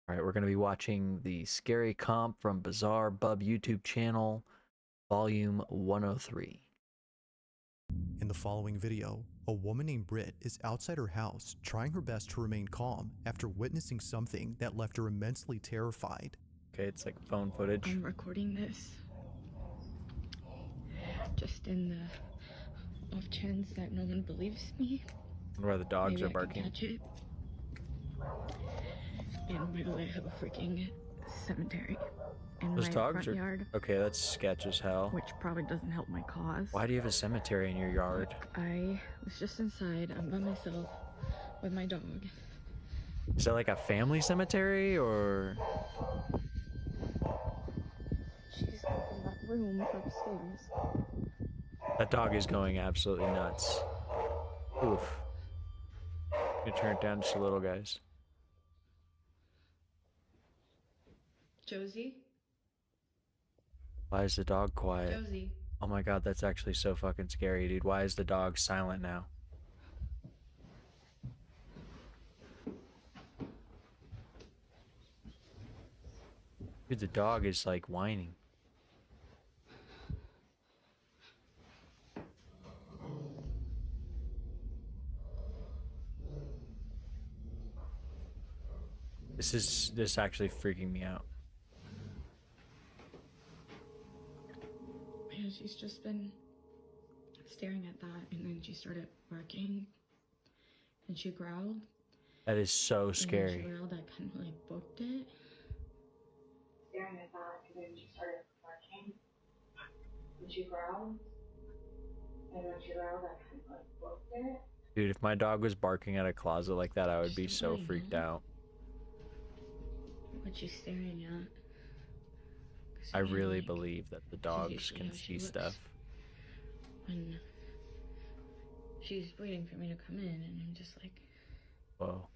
All right, we're going to be watching the Scary Comp from Bizarre Bub YouTube channel, Volume 103. In the following video, a woman named Britt is outside her house trying her best to remain calm after witnessing something that left her immensely terrified. Okay, it's like phone footage. I'm recording this just in the off chance that no one believes me. Where the dogs Maybe are I can barking. catch it in the middle of a freaking cemetery in Those my dogs front are yard, okay. That's sketch as hell. which probably doesn't help my cause. Why do you have a cemetery in your yard? I was just inside. I'm by myself with my dog. Is that like a family cemetery or? She's in that room upstairs. That dog is going absolutely nuts. Oof. I'm gonna turn it down just a little, guys. Josie? Why is the dog quiet? Josie? Oh my god, that's actually so fucking scary, dude. Why is the dog silent now? Dude, the dog is like whining. This actually freaking me out. Yeah, she's just been staring at that, and then she started barking, and she growled. That is so And scary. when she growled, I kind of like booked it. Staring at that, and then she started barking, and she growled. And when she growled, I kind of like booked it. Dude, if my dog was barking at a closet like that, I would be She's so lying, freaked huh? out. What she's staring at. 'Cause, I you know, really like, believe that the this is dogs usually can how she see looks stuff. When she's waiting for me to come in, and I'm just like, Whoa.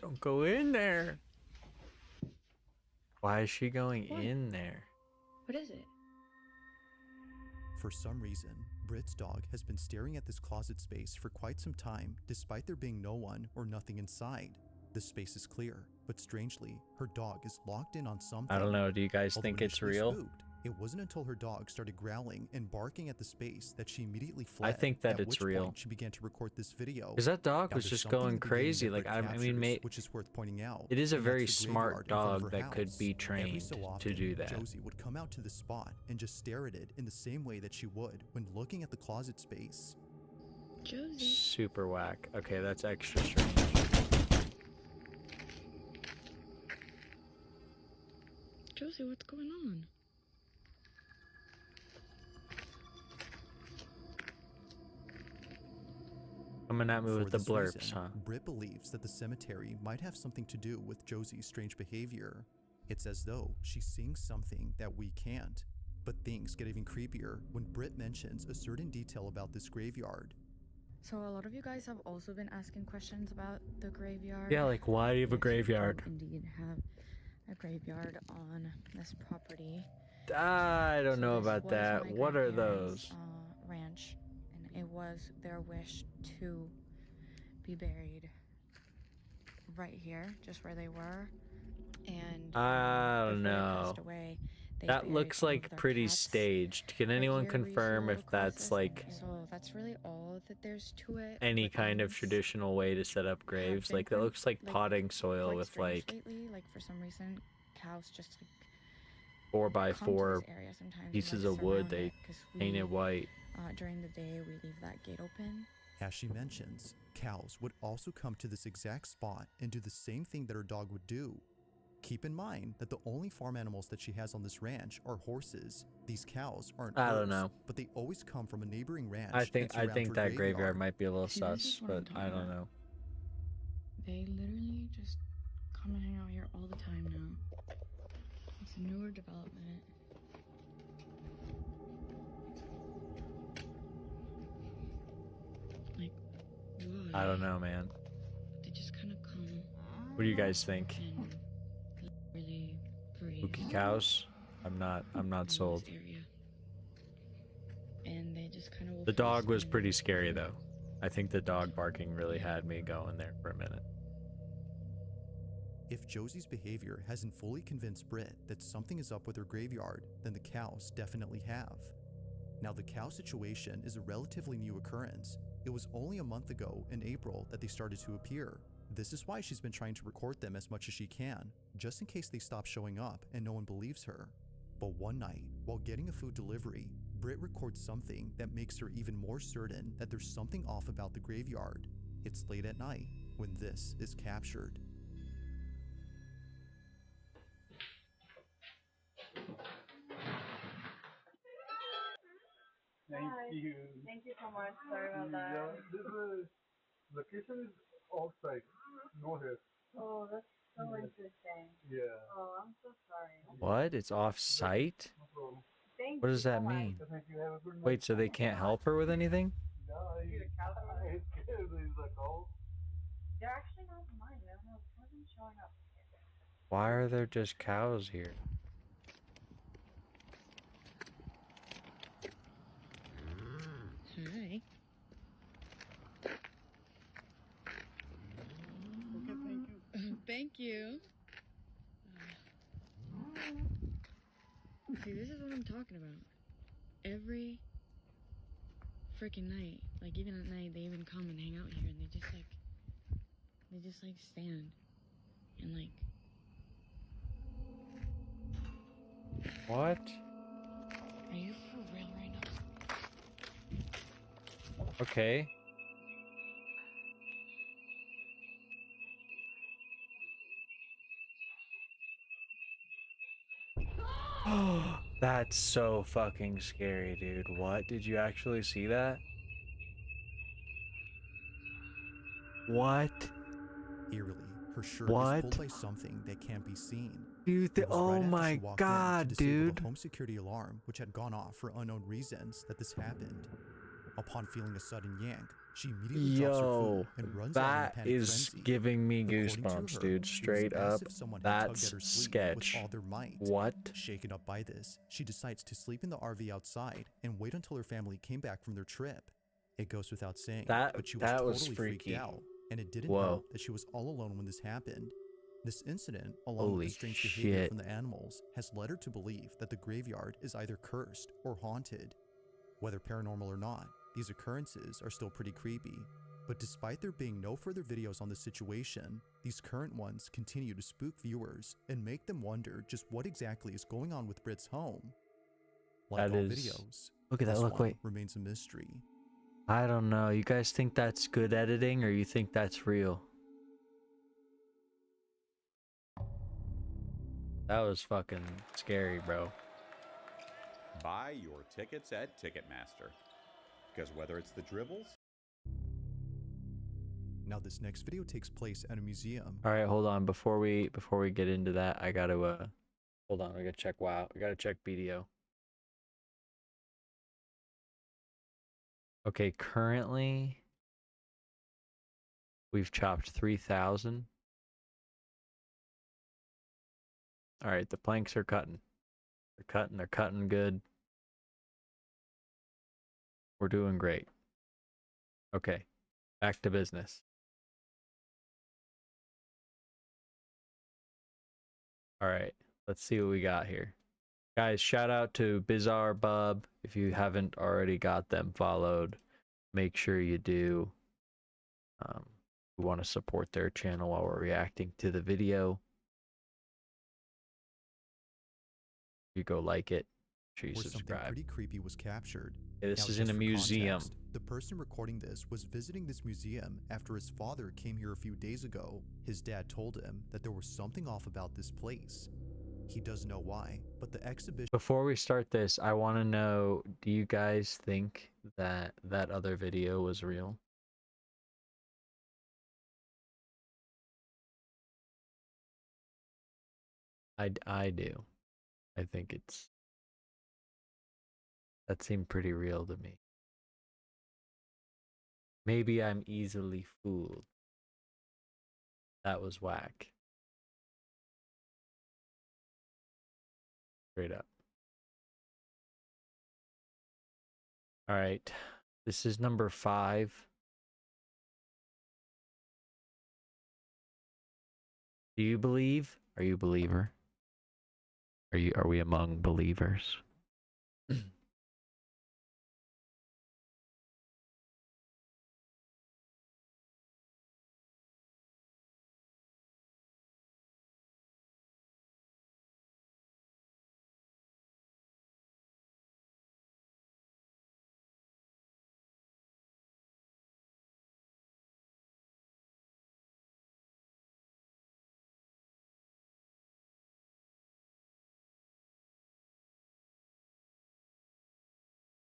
Don't go in there. Why is she going What? in there? what is it? For some reason, Britt's dog has been staring at this closet space for quite some time despite there being no one or nothing inside. The space is clear, but strangely, her dog is locked in on something. I don't know. Do you guys Although think it's initially real? spooked, it wasn't until her dog started growling and barking at the space that she immediately fled. I think that at it's which real. point she began to record this video. Because that dog Now, was there's just something going in the beginning crazy. that Like, Britt I mean, captures, which is worth pointing out. it is a and very that's the smart graveyard in front of dog her that could house. be Every trained so to often, do that. Josie would come out to the spot and just stare at it in the same way that she would when looking at the closet space. Josie. Super whack. Okay, that's extra strange. Josie, what's going on? Coming at me For with the this blurbs, reason, huh? Britt believes that the cemetery might have something to do with Josie's strange behavior. It's as though she's seeing something that we can't. But things get even creepier when Britt mentions a certain detail about this graveyard. So a lot of you guys have also been asking questions about the graveyard. Yeah, like, why do you have a Yes, we do graveyard? indeed have a graveyard on this property. I don't So know this about was that. my What are grandparents', those? ranch, and it was their wish to be buried right here, just where they were. And I don't before they know. passed away, they That buried looks all of like their pretty cats staged. Can right anyone here where you see confirm all if the that's crosses. like So that's really all that there's to it. any but kind of things traditional way to set up have graves? been Like, that looks like like, potting soil quite with strange like lately. Like, for some reason, cows just like 4 by come to 4 this area sometimes and, pieces like, of wood. surround They it, 'cause paint it we, white. during the day we leave that gate open. As she mentions, cows would also come to this exact spot and do the same thing that her dog would do. Keep in mind that the only farm animals that she has on this ranch are horses. These cows aren't I don't hers, know. but they always come from a neighboring ranch. I think that's around her that graveyard might be a little See, this is sus, what I'm but I talking don't about. know. They literally just come and hang out here all the time now. It's a newer development. Like, why? I don't know, man. They just kind of come What do you guys think? and really graze Spooky cows? I'm not in sold. this area. And they just kind of The dog was pretty scary though. I think the dog barking really had me going there for a minute. If Josie's behavior hasn't fully convinced Britt that something is up with her graveyard, then the cows definitely have. Now, the cow situation is a relatively new occurrence. It was only a month ago in April that they started to appear. This is why she's been trying to record them as much as she can, just in case they stop showing up and no one believes her. But one night, while getting a food delivery, Britt records something that makes her even more certain that there's something off about the graveyard. It's late at night when this is captured. Thank you. Thank you so much. Sorry about that. Yeah, this location is outside, no here. Oh, that's so Yeah. interesting. Yeah, Oh, I'm so sorry. What? It's off site? no problem. Thank What you does that so much. mean? Thank you. Have a good night. Wait, so they can't help her with anything? Yeah, I scared. There's a cow. They're actually not mine. I don't know. It wasn't showing up. Why are there just cows here? Hi. Okay, thank you. Thank you. See, this is what I'm talking about. Every freaking night, like even at night, they even come and hang out here, and they just like stand and like. What? Are you for real right now? Okay. That's so fucking scary, dude. What? Did you actually see that? What? Eerily, her shirt is What? pulled by something that can't be seen. Dude, It was oh right after she my walked in to god, disable dude. the home security alarm, which had gone off for unknown reasons, that this happened. Upon feeling a sudden yank, she immediately drops her food Yo, and runs out in a that panic is frenzy. giving me According to goosebumps, her, dude. it was Straight as up. if someone had tugged at That's her sleeve with sketch. all their might. What? Shaken up by this, she decides to sleep in the RV outside and wait until her family came back from their trip. It goes without saying, but she was That totally was freaky. freaked out, and it didn't Whoa. help that she was all alone when this happened. This incident, along with Holy the strange behavior shit. from the animals, has led her to believe that the graveyard is either cursed or haunted. Whether paranormal or not, these occurrences are still pretty creepy. But despite there being no further videos on the situation, these current ones continue to spook viewers and make them wonder just what exactly is going on with Britt's home. Like That all is- videos, Look at that. this Look, one wait. remains a mystery. I don't know. You guys think that's good editing or you think that's real? That was fucking scary, bro. Buy your tickets at Ticketmaster. Because whether it's the dribbles, Now this next video takes place at a museum. All right, hold on. Before we get into that, I gotta hold on. I gotta check. Wow, I gotta check BDO. Okay, currently we've chopped 3,000. All right, the planks are cutting. They're cutting good. We're doing great. Okay, back to business. All right, let's see what we got here. Guys, shout out to Bizarre Bub. If you haven't already got them followed, make sure you do. We want to support their channel while we're reacting to the video. You go like it. Make sure you Where something subscribe. pretty creepy was captured. Yeah, this Now, is in just a for museum. context, the person recording this was visiting this museum after his father came here a few days ago. His dad told him that there was something off about this place. He doesn't know why, but the exhibition Before we start this, I want to know, do you guys think that that other video was real? I do. I think that seemed pretty real to me. Maybe I'm easily fooled. That was whack. Straight up. All right. This is number 5. Do you believe? Are you a believer? Are we among believers?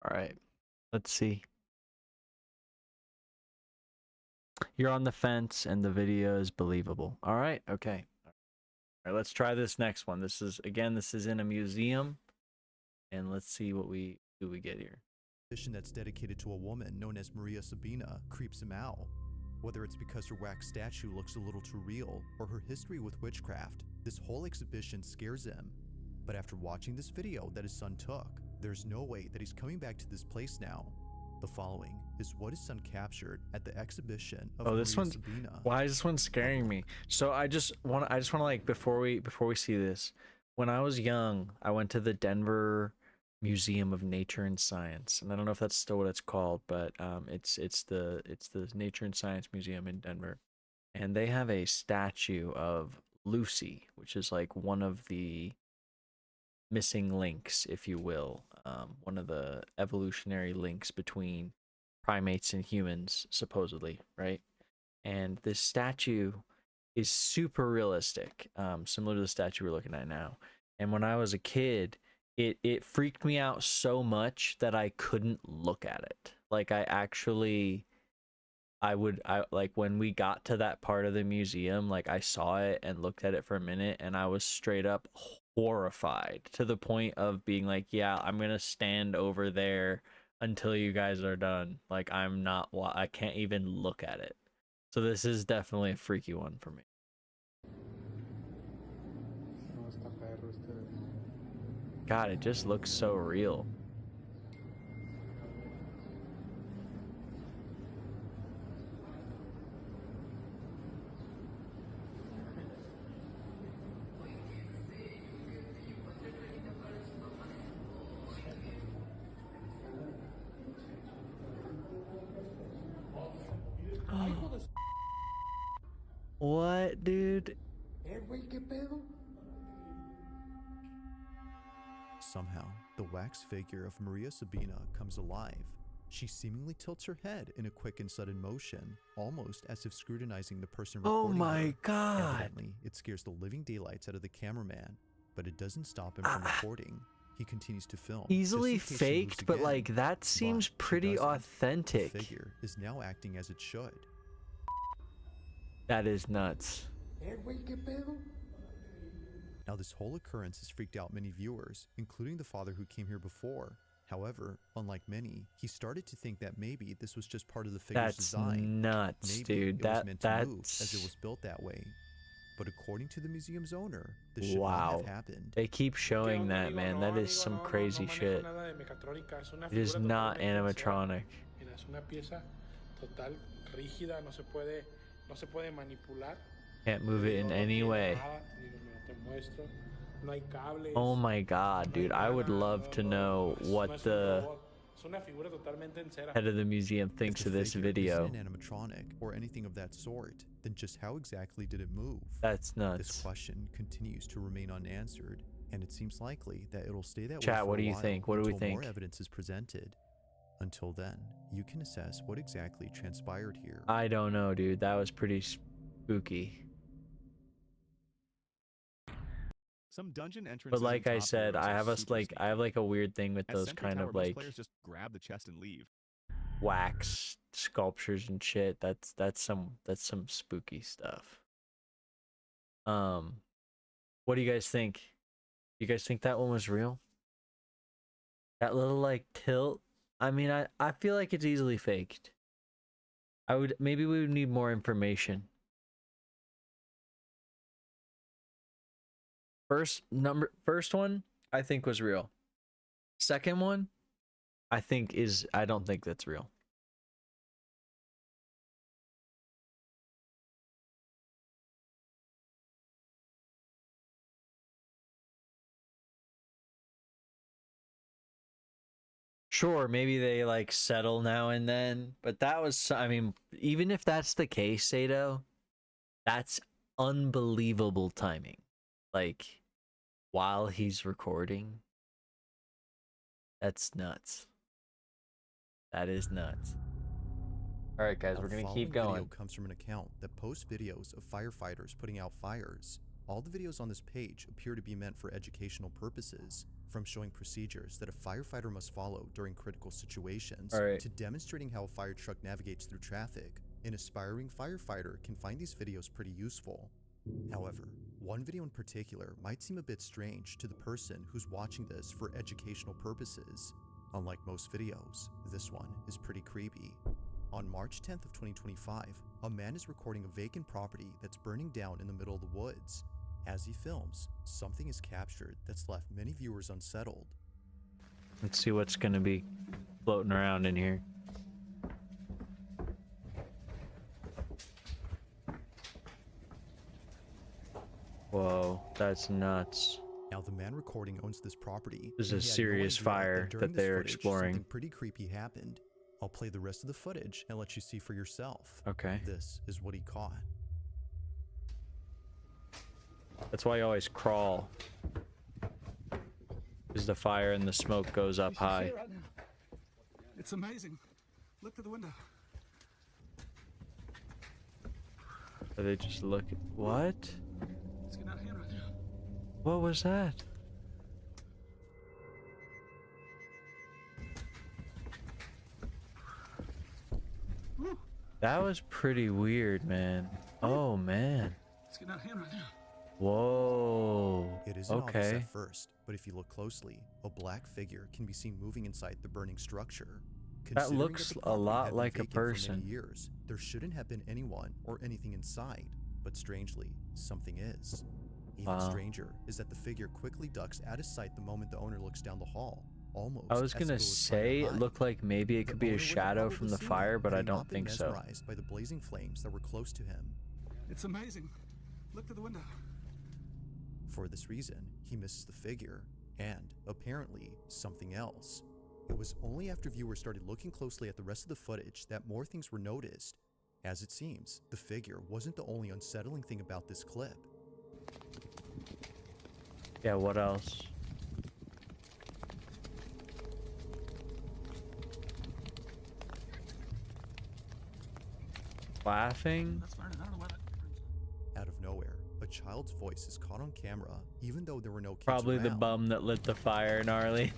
All right. Let's see. You're on the fence and the video is believable. All right. Okay. All right, let's try this next one. This is in a museum, and let's see what we get here. Exhibition that's dedicated to a woman known as Maria Sabina creeps him out. Whether it's because her wax statue looks a little too real or her history with witchcraft, this whole exhibition scares him. But after watching this video that his son took, there's no way that he's coming back to this place now. The following is what his son captured at the exhibition of Oh, Maria this one's Sabina. why is this one scaring me? So I just want to like before we see this. When I was young, I went to the Denver Museum of Nature and Science, and I don't know if that's still what it's called, but it's the Nature and Science Museum in Denver, and they have a statue of Lucy, which is like one of the missing links, if you will, one of the evolutionary links between primates and humans, supposedly, right? And this statue is super realistic, similar to the statue we're looking at now. And when I was a kid, it freaked me out so much that I couldn't look at it. Like I like when we got to that part of the museum, like I saw it and looked at it for a minute, and I was straight up horrified to the point of being like, yeah, I'm gonna stand over there until you guys are done. Like I can't even look at it. So this is definitely a freaky one for me. God, it just looks so real. What, dude? Somehow, the wax figure of Maria Sabina comes alive. She seemingly tilts her head in a quick and sudden motion, almost as if scrutinizing the person Oh recording my her. God. Evidently, it scares the living daylights out of the cameraman, but it doesn't stop him from recording. He continues to film. Easily just in case she moves faked, but again. like that seems But she pretty doesn't. authentic. The figure is now acting as it should. That is nuts. Now, this whole occurrence has freaked out many viewers, including the father who came here before. However, unlike many, he started to think that maybe this was just part of the figure's That's design. nuts, Maybe dude. it was meant to move That's as it was built that way. But according to the museum's owner, this should not wow. have happened. They keep showing that, man. That is some crazy shit. It is not animatronic. Can't move it in any way. Oh my God, dude. I would love to know what the head of the museum thinks If of the this figure video. isn't an animatronic or anything of that sort, then just how exactly did it move? That's This nuts. question continues to remain unanswered, and it seems likely that it'll stay that way Chat, for what a do you while think? What do we until more think? evidence is presented. Until then, you can assess what exactly transpired here. I don't know, dude. That was pretty spooky. Some dungeon entrances But like and I top said, floors I are have super I have sneaky. like a weird thing with At those Sentry kind Tower, of most like players just grab the chest and leave. wax sculptures and shit. That's some spooky stuff. What do you guys think? You guys think that one was real? That little like tilt? I mean, I feel like it's easily faked. Maybe we would need more information. First one I think was real. Second one I don't think that's real. Sure, maybe they like settle now and then, but that was, I mean, even if that's the case, Sato, that's unbelievable timing. Like, while he's recording, that's nuts. That is nuts. All right, guys, Now, we're the gonna following keep video going. comes from an account that posts videos of firefighters putting out fires. All the videos on this page appear to be meant for educational purposes, from showing procedures that a firefighter must follow during critical situations, All right. to demonstrating how a fire truck navigates through traffic. An aspiring firefighter can find these videos pretty useful. However, one video in particular might seem a bit strange to the person who's watching this for educational purposes. Unlike most videos, this one is pretty creepy. On March 10th of 2025, a man is recording a vacant property that's burning down in the middle of the woods. As he films, something is captured that's left many viewers unsettled. Let's see what's gonna be floating around in here. Whoa, that's nuts. Now, the man recording owns this property. This is and a he had no serious idea fire during that this they're footage, exploring. Something pretty creepy happened. I'll play the rest of the footage and let you see for yourself. Okay. This is what he caught. That's why you always crawl. Because the fire and the smoke goes up high. Right now. It's amazing. Look through the window. Are they just looking? What? It's getting out of hand right now. What was that? Woo. That was pretty weird, man. Oh, man. It's getting out of hand right now. Whoa. It isn't obvious Okay. at first, but if you look closely, a black figure can be seen moving inside the burning structure. Considering looks the a property lot had been like a vacant for many person. years, there shouldn't have been anyone or anything inside, but strangely, something is. Even Wow. stranger is that the figure quickly ducks out of sight the moment the owner looks down the hall. Almost. I was as if gonna it was trying to say it hide. looked like maybe it The could be owner a would have shadow probably from the seen fire, it but had I he not don't been think so. mesmerized by the blazing flames that were close to him. It's amazing. Look through the window. For this reason, he misses the figure, and apparently something else. It was only after viewers started looking closely at the rest of the footage that more things were noticed. As it seems, the figure wasn't the only unsettling thing about this clip. Yeah, what else? Laughing? That's fine. I don't know why that. Out of nowhere, a child's voice is caught on camera, even though there were no kids Probably the around. bum that lit the fire, gnarly.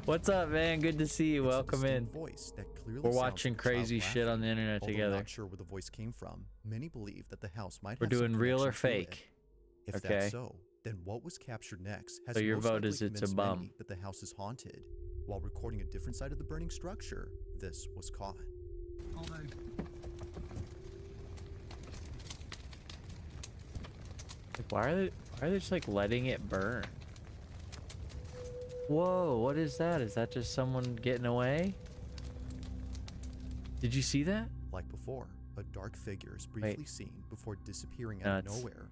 What's up, man? Good to see you. It's a Welcome in. distinct voice that clearly We're sounds watching like a child crazy shit on the laughing. internet Although together. not sure where the voice came from, many believe that the house might We're have some doing real or connection to it. fake. If Okay. that's so, then what was captured next has So your most vote likely is it's a convinced bum. many that the house is haunted. While recording a different side of the burning structure, this was caught. All day. Like, why are they just like letting it burn? Whoa, what is that? Is that just someone getting away? Did you see that? Like before, a dark figure is briefly seen before disappearing out of Nuts. nowhere.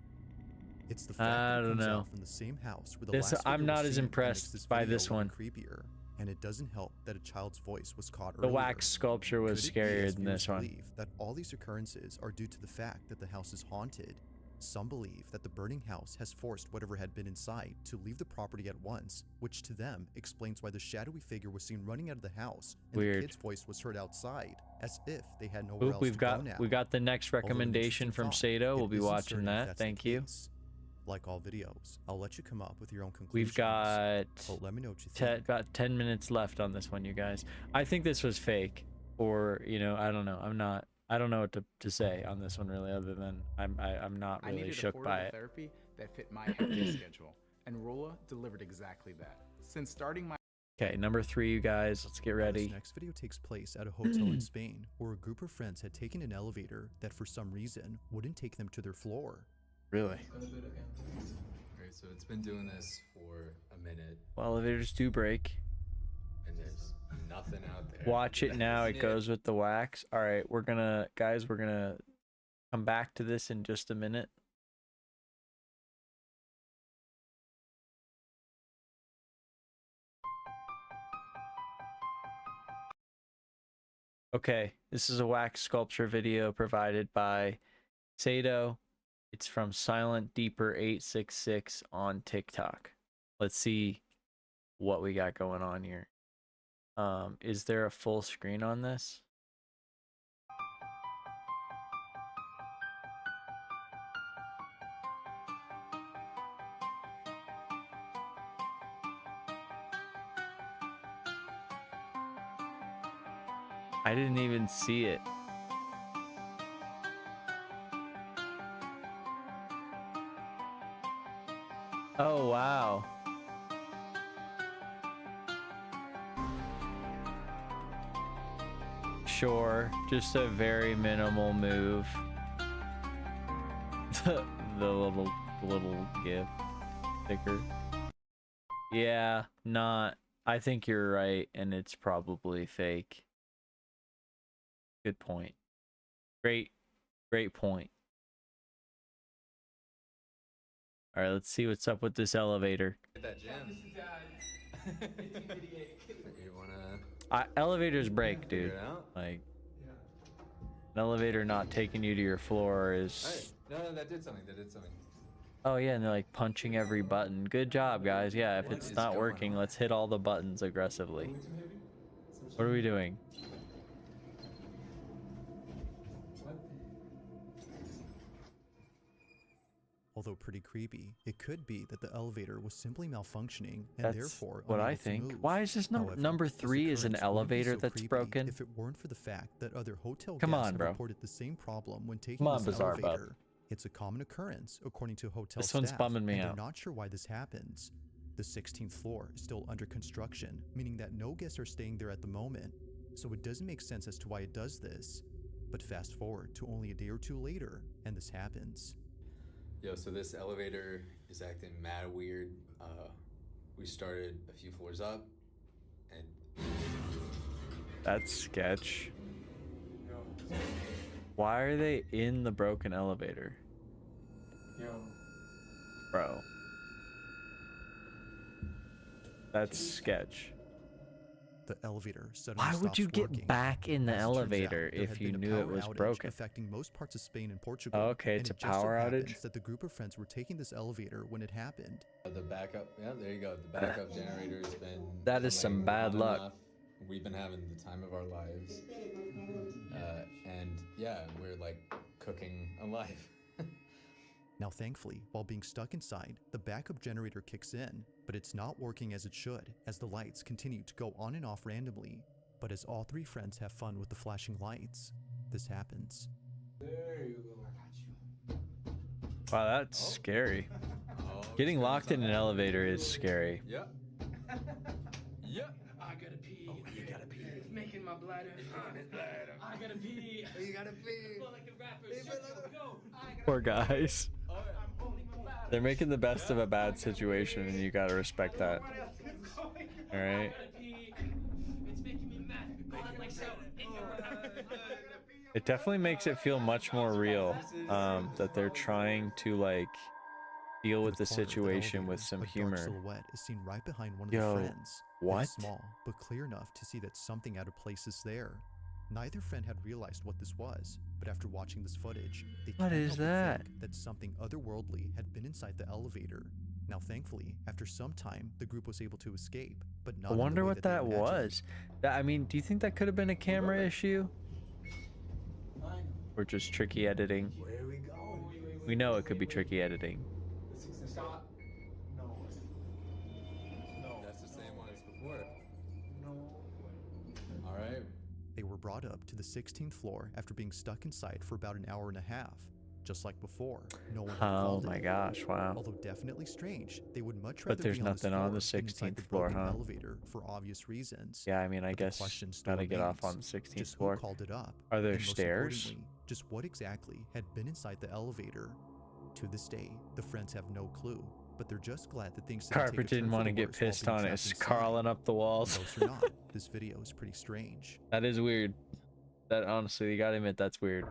It's the fact I that it don't comes know. out from the same house where the This- last I'm figure not was as seen that impressed makes by video this even one. creepier. And it doesn't help that a child's voice was caught The earlier. wax sculpture was Could it be, scarier as than viewers this one. believe, that all these occurrences are due to the fact that the house is haunted? Some believe that the burning house has forced whatever had been inside to leave the property at once, which to them explains why the shadowy figure was seen running out of the house and Weird. the kid's voice was heard outside, as if they had nowhere Oop, else we've to go got now. we got the next Although an recommendation interesting from thought, Sato. We'll it be isn't watching certain if that. that's the Thank you. case. Like all videos, I'll let you come up with your own conclusions. We've got But let me know what you think. about 10 minutes left on this one, you guys. I think this was fake, or I don't know. I don't know what to say on this one really, other than I'm not I really needed shook by affordable it. therapy that fit my hectic schedule, and Rolla delivered exactly that. Since starting my Okay, number 3, you guys. Let's get This ready. next video takes place at a hotel in Spain, where a group of friends had taken an elevator that for some reason wouldn't take them to their floor. Really? Alright, so it's been doing this for a minute, Well, elevators do break. and there's nothing out there. Watch it now. It Yeah. goes with the wax. All right, we're gonna come back to this in just a minute. Okay, this is a wax sculpture video provided by Sato. It's from Silent Deeper 866 on TikTok. Let's see what we got going on here. Is there a full screen on this? I didn't even see it. Oh, wow. Sure, just a very minimal move. the little gif sticker. Yeah, not. I think you're right, and it's probably fake. Good point. Great point. All right, let's see what's up with this elevator. Hit that jam. You wanna Elevators break, figure dude. it out? Like, an elevator not taking you to your floor is... Hey, no, that did something. That did something. Oh yeah, and they're like punching every button. Good job, guys. Yeah, if What it's is not going working, on? let's hit all the buttons aggressively. What are we doing? Although pretty creepy, it could be that the elevator was simply malfunctioning and That's therefore what unable I to think. move. Why is this However, number this 3 is an occurrence wouldn't be elevator so that's creepy broken? if it weren't for the fact that other hotel Come guests on, have bro. reported the same problem when taking Come on, this Bizarre Bub. elevator. It's a common occurrence according to hotel This one's staff, bumming me and out. they're not sure why this happens. The 16th floor is still under construction, meaning that no guests are staying there at the moment, so it doesn't make sense as to why it does this. But fast forward to only a day or two later, and this happens. Yo, so this elevator is acting mad weird. We started a few floors up, and That's sketch. Why are they in the broken elevator? Bro. That's sketch. The elevator suddenly Why would stops you get working. back in the As it turns out, elevator there if had you been a knew it power was outage broken? affecting most parts of Spain and Portugal. Oh, okay, and it's a it just so power happens outage? that the group of friends were taking this elevator when it happened. the backup. Yeah, there you go. The backup generator's been. That is some coming bad on and luck. off. We've been having the time of our lives, and yeah, we're like cooking alive. Now thankfully, while being stuck inside, the backup generator kicks in, but it's not working as it should, as the lights continue to go on and off randomly. But as all three friends have fun with the flashing lights, this happens. There you go. I got you. Wow, that's scary. Oh, Getting it's locked in an elevator is scary. Yep. Yep. I gotta pee. Oh, you gotta pee. It's making my bladder. I gotta pee. You gotta pee. I feel like a rapper. Shut go. I gotta Poor guys. Oh, yeah. I'm holding my bladder. They're making the best of a bad situation, and you gotta respect that. What else is going on? All right. I gotta pee. It's making me mad. Go on, like so. In your It definitely makes it feel much more real that they're trying to like deal In with the corner of situation with elevator, some a dark humor. silhouette is seen right behind one of Yo, the friends. It what? is small, but clear enough to see that something out of place is there. Neither friend had realized what this was, but after watching this footage, they What can't is help but that? think that something otherworldly had been inside the elevator. Now thankfully, after some time, the group was able to escape, but not I in the wonder way what they that imagined. was. I mean, do you think that could have been a camera issue? Or just tricky editing? Where are we going? We know it could be tricky editing. Stop. No. That's the same one as before. All right. They were brought up to the 16th floor after being stuck inside for about an hour and a half. Just like before, no one had Oh called my it. gosh, wow. Although definitely strange, they would much But rather there's be on this nothing on the floor than inside 16th the floor, broken huh? elevator for obvious reasons. Yeah, I mean, I But the guess question still gotta get off remains, on the 16th just floor. who called it up? Are there And most stairs? importantly, just what exactly had been inside the elevator? To this day, the friends have no clue, but they're just glad that things didn't take a Carpet turn didn't for want to the get worse while pissed being on it. trapped It's inside. crawling up the walls. Close or not, this video is pretty strange. That is weird. That honestly, you gotta admit, that's weird.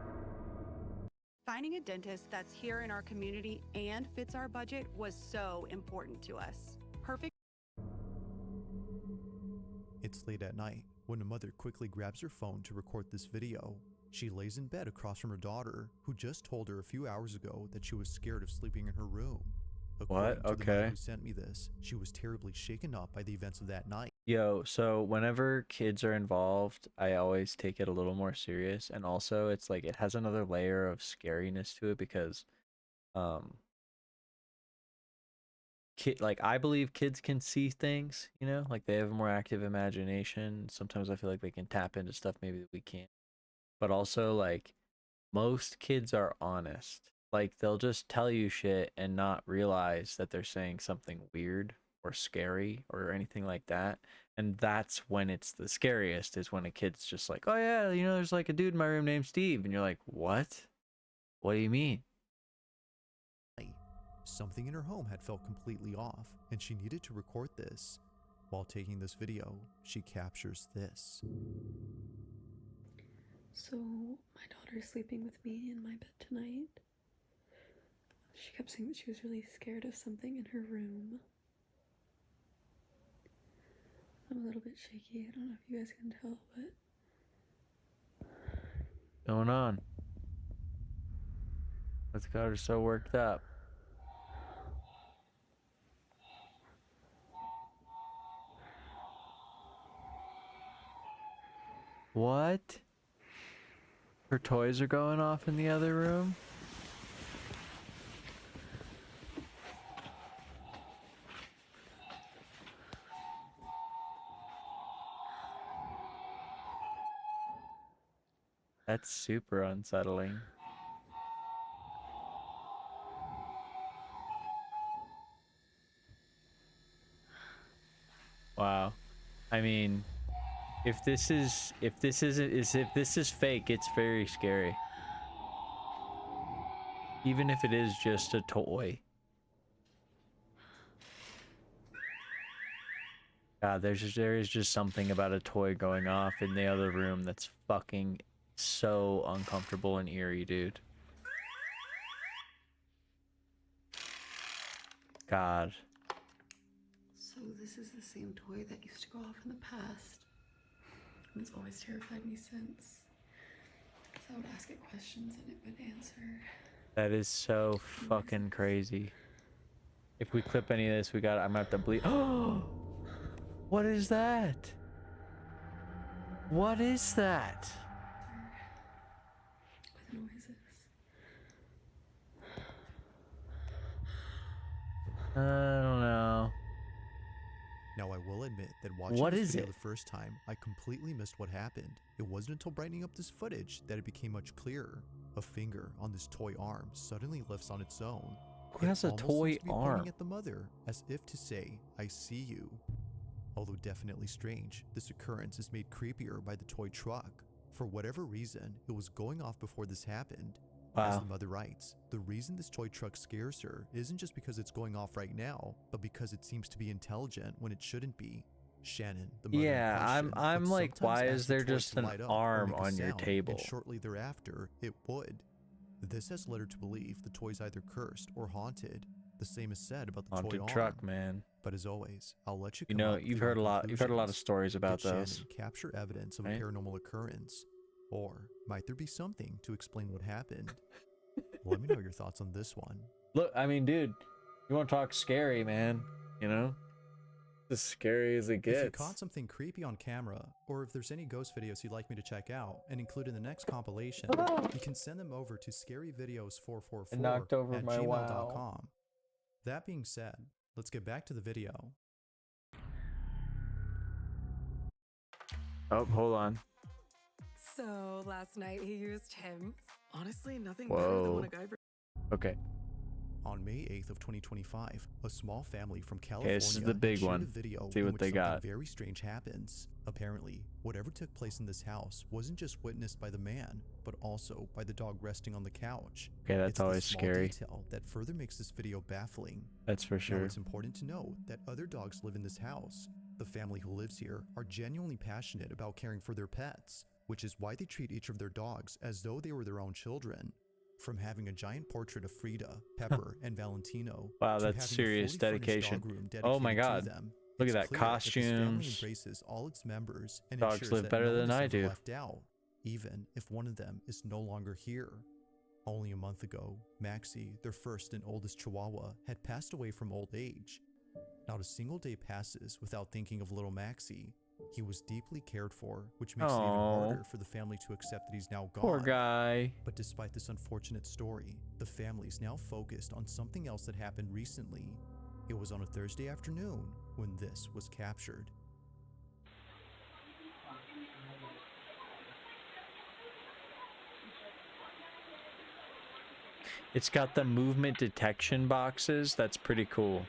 Finding a dentist that's here in our community and fits our budget was so important to us. Perfect. It's late at night when a mother quickly grabs her phone to record this video. She lays in bed across from her daughter, who just told her a few hours ago that she was scared of sleeping in her room. According to the mother who sent me this, she was terribly shaken up by the events of that night. Yo, so whenever kids are involved, I always take it a little more serious, and also it's like it has another layer of scariness to it because like I believe kids can see things, you know, like they have a more active imagination. Sometimes I feel like they can tap into stuff maybe that we can't. But also like most kids are honest. Like they'll just tell you shit and not realize that they're saying something weird or scary or anything like that. And that's when it's the scariest, is when a kid's just like, "Oh yeah, you know, there's like a dude in my room named Steve." And you're like, "What? What do you mean?" Something in her home had felt completely off, and she needed to record this. While taking this video, she captures this. So, my daughter's sleeping with me in my bed tonight. She kept saying that she was really scared of something in her room. I'm a little bit shaky. I don't know if you guys can tell, but... Going on? Let's got her so worked up. What? Her toys are going off in the other room? That's super unsettling. Wow. I mean, if this is fake, it's very scary. Even if it is just a toy. God, there is just something about a toy going off in the other room that's fucking so uncomfortable and eerie, dude. God. So this is the same toy that used to go off in the past. And it's always terrified me since. Because I would ask it questions and it would answer. That is so fucking crazy. If we clip any of this, I'm gonna have to bleed. Oh! What is that? What is that? What noise is? I don't know. Now I will admit that watching this video the first time, I completely missed what happened. It wasn't until brightening up this footage that it became much clearer. A finger on this toy arm suddenly lifts on its own. Who has a toy arm? Pointing at the mother, as if to say, "I see you." Although definitely strange, this occurrence is made creepier by the toy truck. For whatever reason, it was going off before this happened. Wow. As the mother writes, the reason this toy truck scares her isn't just because it's going off right now, but because it seems to be intelligent when it shouldn't be. Shannon, the mother in question, I'm would like, sometimes why ask is the there toy just to an light up or arm make a on your sound, table? And shortly thereafter, it would. This has led her to believe the toy's either cursed or haunted. The same is said about the Haunted toy truck, arm. man. But as always, I'll let you You come know, up with you've your heard a own lot. You've heard a lot of conclusions. stories about Did those. Shannon capture evidence of right? a paranormal occurrence? Or might there be something to explain what happened? Let me know your thoughts on this one. Look, I mean, dude, you want to talk scary, man? You know, as scary as it gets. If you caught something creepy on camera, or if there's any ghost videos you'd like me to check out and include in the next compilation, you can send them over to scaryvideos444@gmail.com. That being said, let's get back to the video. Oh, hold on. So last night he used him. Honestly, nothing Whoa. better than when a guy. Okay. On May 8th of 2025, a small family from California this is the big shared one. a video See in what which they something got. very strange happens. Apparently, whatever took place in this house wasn't just witnessed by the man, but also by the dog resting on the couch. Okay, that's it's always this small scary. detail that further makes this video baffling. That's for sure. Now, it's important to note that other dogs live in this house. The family who lives here are genuinely passionate about caring for their pets, which is why they treat each of their dogs as though they were their own children. From having a giant portrait of Frida, Pepper, and Valentino, Wow, to that's having serious a fully furnished dedication. dog room Oh my dedicated God. to them, Look It's at that, clear that this family costumes. embraces all its members and Dogs ensures live that better no one than is I ever do. left out, even if one of them is no longer here. Only a month ago, Maxie, their first and oldest Chihuahua, had passed away from old age. Not a single day passes without thinking of little Maxie. He was deeply cared for, which makes it even harder for the family to accept that he's now gone. Poor guy. But despite this unfortunate story, the family's now focused on something else that happened recently. It was on a Thursday afternoon when this was captured. It's got the movement detection boxes. That's pretty cool.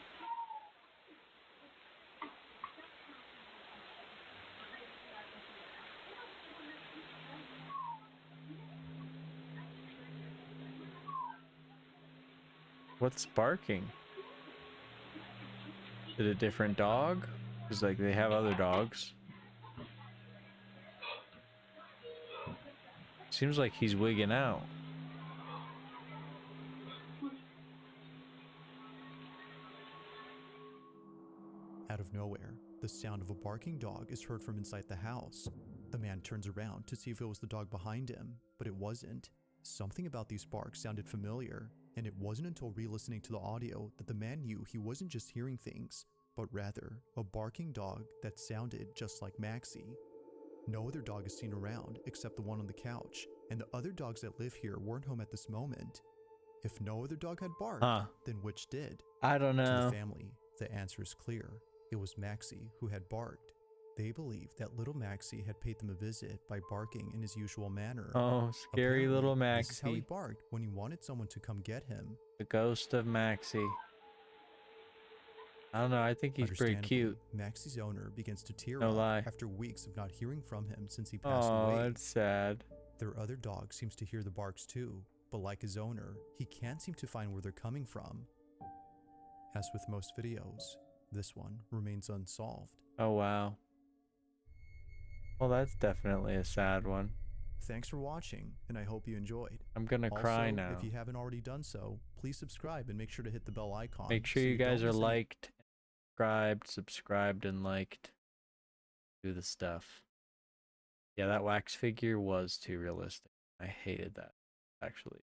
What's barking? Is it a different dog? Because like they have other dogs. Seems like he's wigging out. Out of nowhere, the sound of a barking dog is heard from inside the house. The man turns around to see if it was the dog behind him, but it wasn't. Something about these barks sounded familiar, and it wasn't until re-listening to the audio that the man knew he wasn't just hearing things, but rather a barking dog that sounded just like Maxie. No other dog is seen around except the one on the couch, and the other dogs that live here weren't home at this moment. If no other dog had barked, then which did? I don't To know. the family, the answer is clear. It was Maxie who had barked. They believed that little Maxie had paid them a visit by barking in his usual manner. Oh, scary little Apparently, this is how he Maxie. barked when he wanted someone to come get him. The ghost of Maxie. I don't know. I think he's pretty Understandably, cute. Maxie's owner begins to tear No up lie. after weeks of not hearing from him since he passed Oh, away. that's sad. Their other dog seems to hear the barks too, but like his owner, he can't seem to find where they're coming from. As with most videos, this one remains unsolved. Oh, wow. Well, that's definitely a sad one. Thanks for watching, and I hope you enjoyed. I'm gonna cry now. If you haven't already done so, please subscribe and make sure to hit the bell icon. Make sure so you guys don't are miss any- liked, subscribed and liked. Do the stuff. Yeah, that wax figure was too realistic. I hated that, actually.